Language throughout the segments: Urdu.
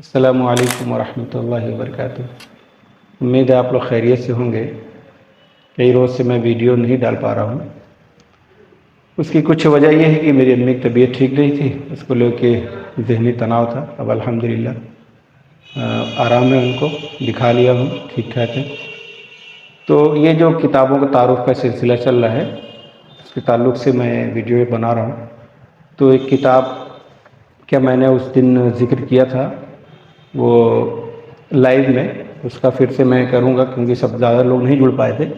السلام علیکم ورحمۃ اللہ وبرکاتہ۔ امید ہے آپ لوگ خیریت سے ہوں گے۔ کئی روز سے میں ویڈیو نہیں ڈال پا رہا ہوں۔ اس کی کچھ وجہ یہ ہے کہ میری امی کی طبیعت ٹھیک نہیں تھی، اس کو لے کے ذہنی تناؤ تھا۔ اب الحمدللہ آرام ہے، ان کو دکھا لیا ہوں، ٹھیک ٹھاک ہے۔ تو یہ جو کتابوں کا تعارف کا سلسلہ چل رہا ہے، اس کے تعلق سے میں ویڈیو بنا رہا ہوں۔ تو ایک کتاب کیا میں نے اس دن ذکر کیا تھا وہ لائیو میں، اس کا پھر سے میں کروں گا کیونکہ سب زیادہ لوگ نہیں جڑ پائے تھے۔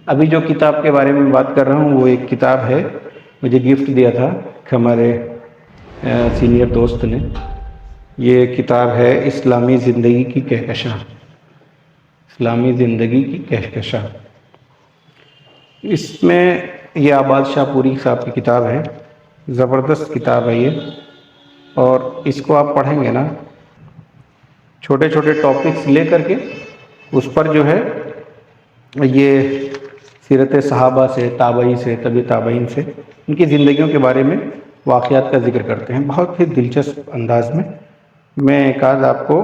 ابھی جو کتاب کے بارے میں بات کر رہا ہوں وہ ایک کتاب ہے، مجھے گفٹ دیا تھا ہمارے سینئر دوست نے۔ یہ کتاب ہے اسلامی زندگی کی کہکشاں۔ اسلامی زندگی کی کہکشاں، اس میں یہ آباد شاہ پوری صاحب کی کتاب ہے۔ زبردست کتاب ہے یہ، اور اس کو آپ پڑھیں گے نا، چھوٹے چھوٹے ٹاپکس لے کر کے اس پر جو ہے یہ سیرت صحابہ سے، تابعی سے، طبی تابعین سے، ان کی زندگیوں کے بارے میں واقعات کا ذکر کرتے ہیں بہت ہی دلچسپ انداز میں۔ میں ایک آدھ آپ کو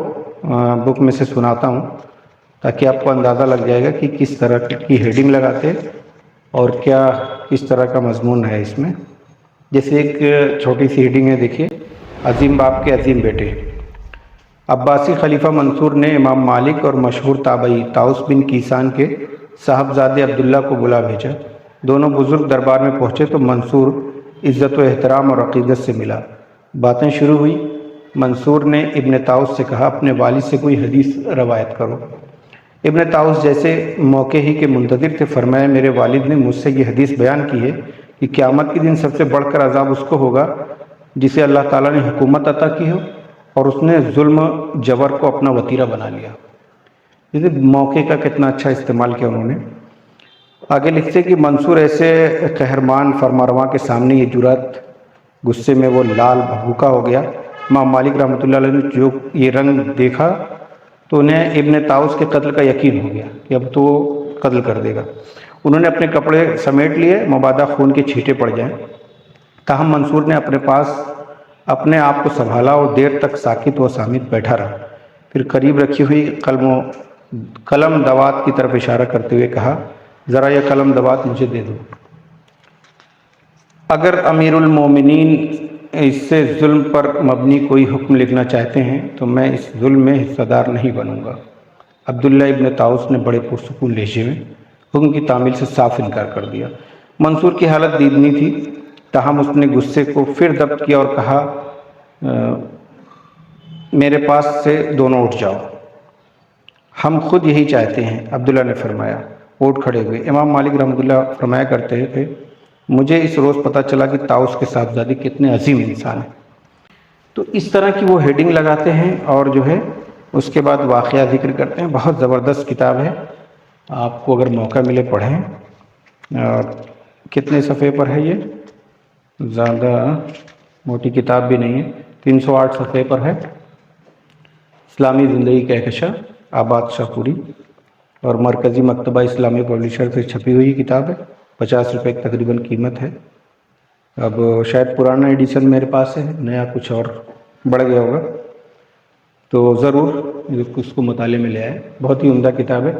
بک میں سے سناتا ہوں تاکہ آپ کو اندازہ لگ جائے گا کہ کس طرح کی ہیڈنگ لگاتے اور کیا کس طرح کا مضمون ہے اس میں۔ جیسے ایک چھوٹی سی ہیڈنگ ہے، دیکھیے، عظیم باپ کے عظیم بیٹے۔ عباسی خلیفہ منصور نے امام مالک اور مشہور تابعی طاؤس بن کیسان کے صاحبزادے عبداللہ کو بلا بھیجا۔ دونوں بزرگ دربار میں پہنچے تو منصور عزت و احترام اور عقیدت سے ملا۔ باتیں شروع ہوئی۔ منصور نے ابن طاؤس سے کہا، اپنے والد سے کوئی حدیث روایت کرو۔ ابن طاؤس جیسے موقع ہی کے منتظر تھے، فرمایا، میرے والد نے مجھ سے یہ حدیث بیان کی ہے کہ قیامت کے دن سب سے بڑھ کر عذاب اس کو ہوگا جسے اللہ تعالیٰ نے حکومت عطا کی ہو اور اس نے ظلم جبر کو اپنا وتیرہ بنا لیا۔ جیسے موقع کا کتنا اچھا استعمال کیا انہوں نے۔ آگے لکھتے کہ منصور ایسے قہرمان فرمانرواں کے سامنے یہ جرأت، غصے میں وہ لال بھوکا ہو گیا۔ امام مالک رحمۃ اللہ علیہ نے جو یہ رنگ دیکھا تو انہیں ابن طاؤس کے قتل کا یقین ہو گیا کہ اب تو قتل کر دے گا۔ انہوں نے اپنے کپڑے سمیٹ لیے، مبادا خون کے چھینٹے پڑ جائیں۔ تاہم منصور نے اپنے پاس اپنے آپ کو سنبھالا اور دیر تک ساکت و صامت بیٹھا رہا۔ پھر قریب رکھی ہوئی قلم دوات کی طرف اشارہ کرتے ہوئے کہا، ذرا یہ قلم دوات مجھے دے دو۔ اگر امیر المومنین اس سے ظلم پر مبنی کوئی حکم لکھنا چاہتے ہیں تو میں اس ظلم میں حصہ دار نہیں بنوں گا۔ عبداللہ ابن طاؤس نے بڑے پرسکون لہجے میں حکم کی تعمیل سے صاف انکار کر دیا۔ منصور کی حالت دیدنی تھی، تاہم اس نے غصے کو پھر ضبط کیا اور کہا، میرے پاس سے دونوں اٹھ جاؤ، ہم خود یہی چاہتے ہیں۔ عبداللہ نے فرمایا۔ اٹھ کھڑے ہوئے۔ امام مالک رحمۃ اللہ فرمایا کرتے تھے، مجھے اس روز پتہ چلا کہ طاؤس کے صاحبزادے کتنے عظیم انسان ہیں۔ تو اس طرح کی وہ ہیڈنگ لگاتے ہیں اور جو ہے اس کے بعد واقعہ ذکر کرتے ہیں۔ بہت زبردست کتاب ہے، آپ کو اگر موقع ملے پڑھیں۔ اور کتنے صفحے پر ہے یہ؟ زیادہ موٹی کتاب بھی نہیں ہے، 308 صفحے پر ہے۔ اسلامی زندگی کہکشاں، آباد شاہ پوری، اور مرکزی مکتبہ اسلامی پبلیشر سے چھپی ہوئی کتاب ہے۔ 50 روپے تقریباً قیمت ہے۔ اب شاید پرانا ایڈیشن میرے پاس ہے، نیا کچھ اور بڑھ گیا ہوگا، تو ضرور اس کو مطالعے میں لے آئے۔ بہت ہی عمدہ کتاب ہے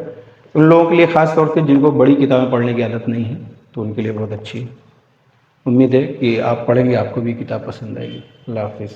ان لوگوں کے لیے، خاص طور سے جن کو بڑی کتابیں پڑھنے کی عادت نہیں ہے، تو ان کے لیے بہت اچھی ہے۔ امید ہے کہ آپ پڑھیں گے، آپ کو بھی کتاب پسند آئے گی۔ اللہ حافظ۔